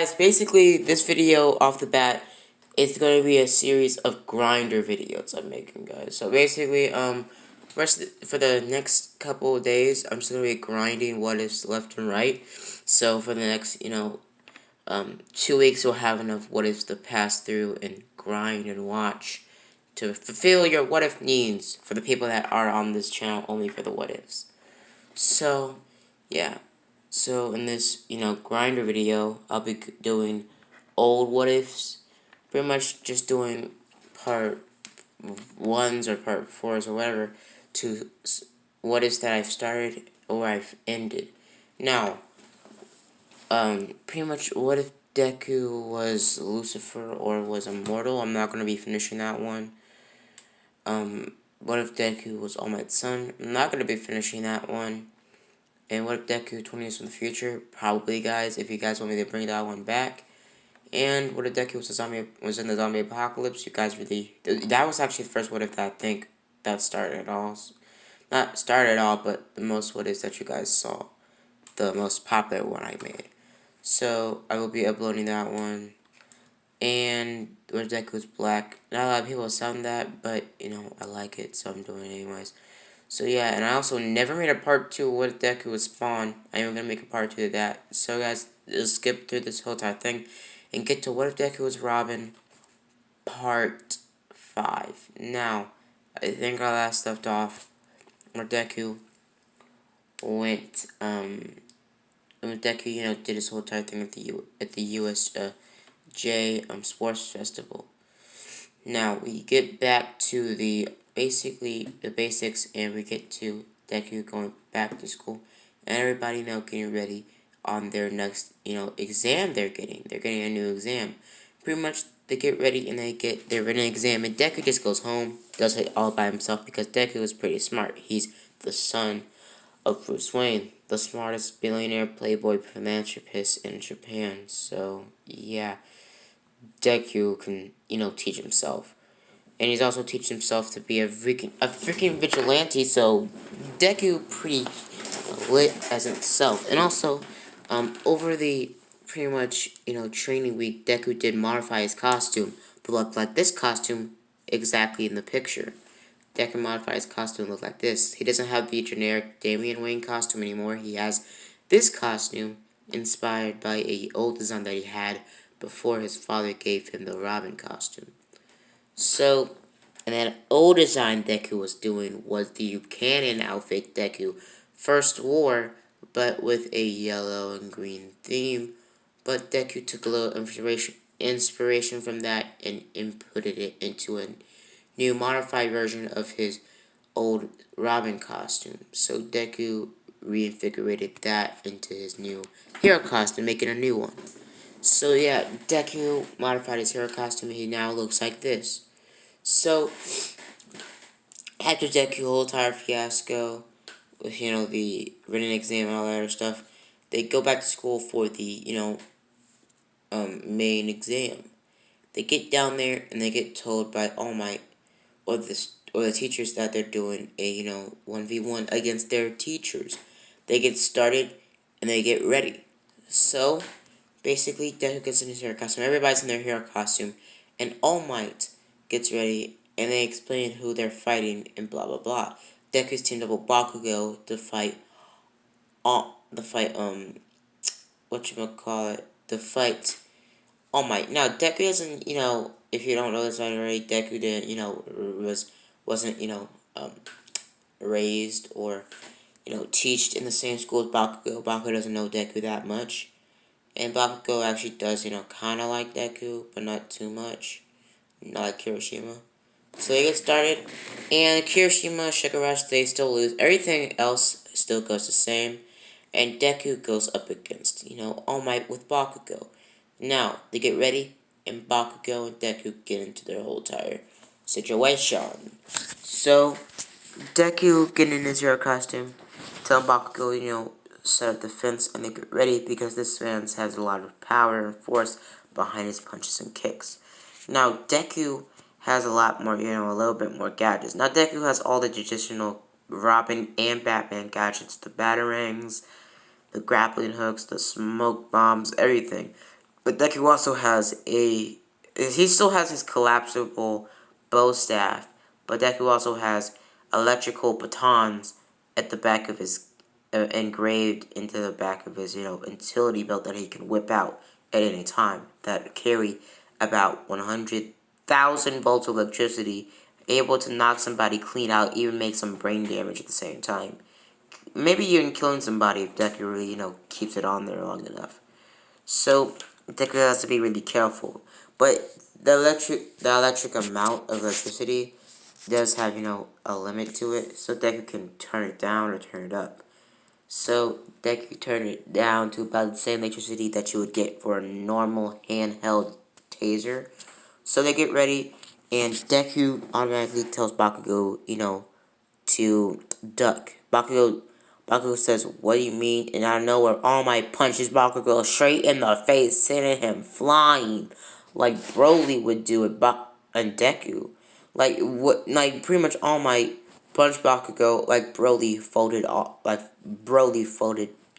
guys, basically this video off the bat is going to be a series of grinder videos I'm making, guys. So basically, for the next couple of days, I'm just going to be grinding what ifs left and right. So for the next, 2 weeks, you'll have enough what ifs to pass through and grind and watch to fulfill your what if needs for the people that are on this channel only for the what ifs. So, yeah. So in this, grinder video, I'll be doing old what ifs. Pretty much just doing part ones or part fours or whatever to what ifs that I've started or I've ended. Now, pretty much what if Deku was Lucifer or was immortal? I'm not going to be finishing that one. What if Deku was All Might's son? I'm not going to be finishing that one. And what if Deku 20 years in the future? Probably, guys, if you guys want me to bring that one back. And what if Deku was in the zombie apocalypse? You guys really... That was actually the first what if that I think that started it all. Not started it all, but the most what ifs that you guys saw. The most popular one I made. So, I will be uploading that one. And what if Deku's black? Not a lot of people sound that, but, I like it, so I'm doing it anyways. So yeah, and I also never made a part 2 of what if Deku would spawn. I am going to make a part 2 of that. So guys, just skip through this whole entire thing and get to what if Deku was Robin part 5. Now, I think our last left off where Deku went, when Deku, did his whole entire thing at the USJ Sports Festival. Now, we get back to basically the basics, and we get to Deku going back to school, and everybody now getting ready on their next, exam they're getting. They're getting a new exam. Pretty much, they get ready, and they get their written exam, and Deku just goes home, does it all by himself, because Deku is pretty smart. He's the son of Bruce Wayne, the smartest billionaire playboy philanthropist in Japan. So, yeah. Deku can, teach himself. And he's also teaching himself to be a freaking vigilante, so Deku pretty lit as himself. And also, over the pretty much, training week, Deku did modify his costume to look like this costume exactly in the picture. Deku modified his costume to look like this. He doesn't have the generic Damian Wayne costume anymore. He has this costume inspired by a old design that he had before his father gave him the Robin costume. So, and that old design Deku was doing was the Buchanan outfit Deku first wore, but with a yellow and green theme. But Deku took a little inspiration from that and inputted it into a new modified version of his old Robin costume. So Deku reinvigorated that into his new hero costume, making a new one. So yeah, Deku modified his hero costume and he now looks like this. So, after Deku whole entire fiasco with, the written exam and all that other stuff, they go back to school for the, main exam. They get down there and they get told by All Might or the teachers that they're doing a, 1v1 against their teachers. They get started and they get ready. So, basically, Deku gets in his hero costume. Everybody's in their hero costume. And All Might gets ready, and they explain who they're fighting, and blah blah blah. Deku's teamed up with Bakugo to fight, the fight All Might. Now, Deku doesn't, if you don't know this already, Deku didn't, wasn't, raised or, teached in the same school as Bakugo. Bakugo doesn't know Deku that much. And Bakugo actually does, kind of like Deku, but not too much. Not like Kirishima. So they get started, and Kirishima, Shikarashi, they still lose. Everything else still goes the same, and Deku goes up against, All Might with Bakugo. Now, they get ready, and Bakugo and Deku get into their whole entire situation. So, Deku getting in his hero costume, telling Bakugo, set up the fence, and they get ready because this fence has a lot of power and force behind his punches and kicks. Now, Deku has a lot more, a little bit more gadgets. Now, Deku has all the traditional Robin and Batman gadgets. The batarangs, the grappling hooks, the smoke bombs, everything. But Deku also has he still has his collapsible bow staff, but Deku also has electrical batons at the back of his, engraved into the back of his, utility belt that he can whip out at any time that carry about 100,000 volts of electricity, able to knock somebody clean out, even make some brain damage at the same time. Maybe even killing somebody if Deku really, keeps it on there long enough. So Deku has to be really careful. But the electric amount of electricity does have, a limit to it. So Deku can turn it down or turn it up. So Deku turn it down to about the same electricity that you would get for a normal handheld taser. So they get ready, and Deku automatically tells Bakugo, to duck. Bakugo says, "What do you mean?" And out of nowhere, All Might punches Bakugo straight in the face, sending him flying, like Broly would do it. And Deku, like pretty much All Might punched Bakugo like Broly folded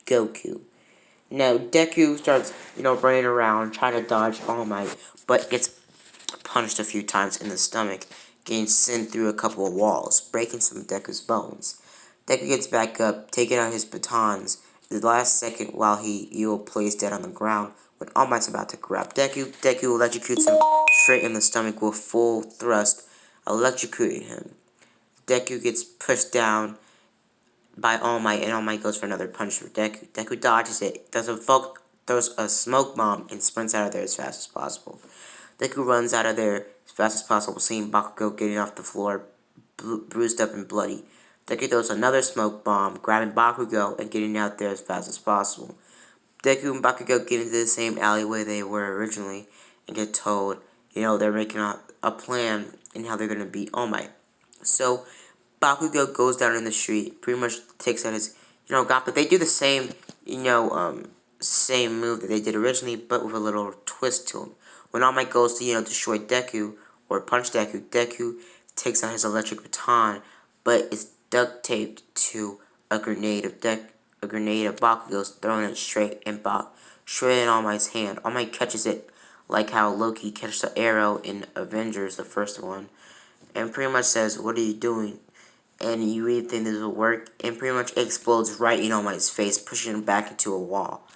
Goku. Now Deku starts, running around trying to dodge All Might, but gets punched a few times in the stomach, getting sent through a couple of walls, breaking some of Deku's bones. Deku gets back up, taking out his batons, the last second while he plays dead on the ground. When All Might's about to grab Deku, Deku electrocutes him straight in the stomach with full thrust, electrocuting him. Deku gets pushed down by All Might, and All Might goes for another punch for Deku. Deku dodges it, throws a smoke bomb, and sprints out of there as fast as possible. Deku runs out of there as fast as possible, seeing Bakugo getting off the floor, bruised up and bloody. Deku throws another smoke bomb, grabbing Bakugo and getting out there as fast as possible. Deku and Bakugo get into the same alleyway they were originally and get told, they're making a plan and how they're going to beat All Might. So, Bakugo goes down in the street, pretty much takes out his, but they do the same, same move that they did originally, but with a little twist to him. When All Might goes to, destroy Deku, or punch Deku, Deku takes out his electric baton, but it's duct taped to a grenade of Bakugo's, throwing it straight in All Might's hand. All Might catches it like how Loki catches the arrow in Avengers, the first one, and pretty much says, "What are you doing?" And you really think this will work, and pretty much explodes right in All Might's face, pushing him back into a wall,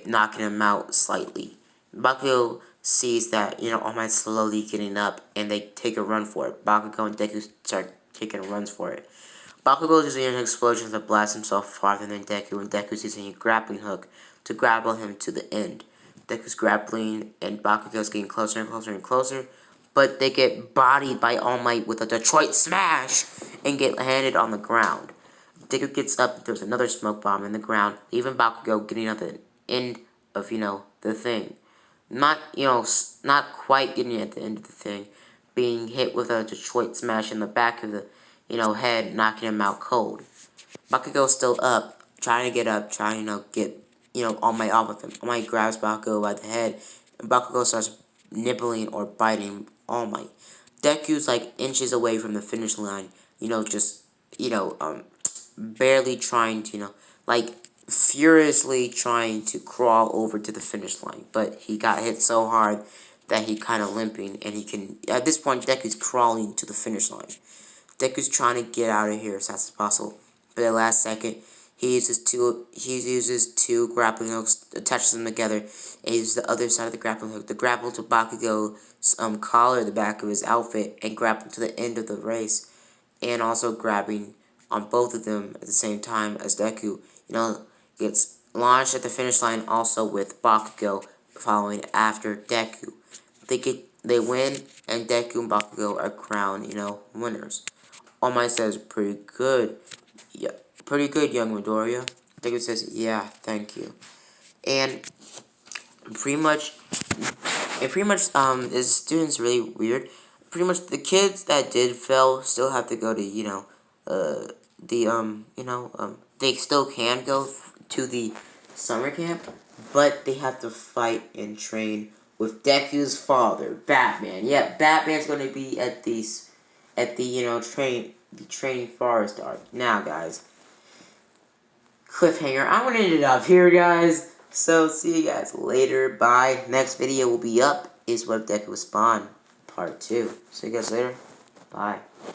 knocking him out slightly. Bakugo sees that, All Might's slowly getting up, and they take a run for it. Bakugo and Deku start taking runs for it. Bakugo is using an explosion to blast himself farther than Deku, and Deku's using a grappling hook to grapple him to the end. Deku's grappling, and Bakugo's getting closer and closer and closer, but they get bodied by All Might with a Detroit Smash and get landed on the ground. Deku gets up and throws another smoke bomb in the ground, leaving Bakugo getting at the end of, the thing. Not quite getting at the end of the thing, being hit with a Detroit Smash in the back of the, head, knocking him out cold. Bakugo's still up, trying to get up, trying to get, All Might off of him. All Might grabs Bakugo by the head, and Bakugo starts nibbling or biting All Might. Deku's like inches away from the finish line, just, barely trying to, like, furiously trying to crawl over to the finish line. But he got hit so hard that he kind of limping, and he can, at this point, Deku's crawling to the finish line. Deku's trying to get out of here as fast as possible. But at the last second, he uses two grappling hooks, attaches them together, and uses the other side of the grappling hook to grapple to Bakugo's collar, the back of his outfit, and grapple to the end of the race, and also grabbing on both of them at the same time as Deku, gets launched at the finish line also with Bakugo following after Deku. They win, and Deku and Bakugo are crowned, winners. All Might says, "Pretty good. Yeah, pretty good, young Midoriya." Deku says, "Yeah, thank you." And pretty much, this student's really weird. Pretty much, the kids that did fail still have to go to, they still can go to the summer camp, but they have to fight and train with Deku's father, Batman. Yeah, Batman's going to be at the training forest arc. Now, guys, cliffhanger. I'm gonna end it up here, guys. So, see you guys later. Bye. Next video will be up is what if Deku was spawn, part 2. See you guys later. Bye.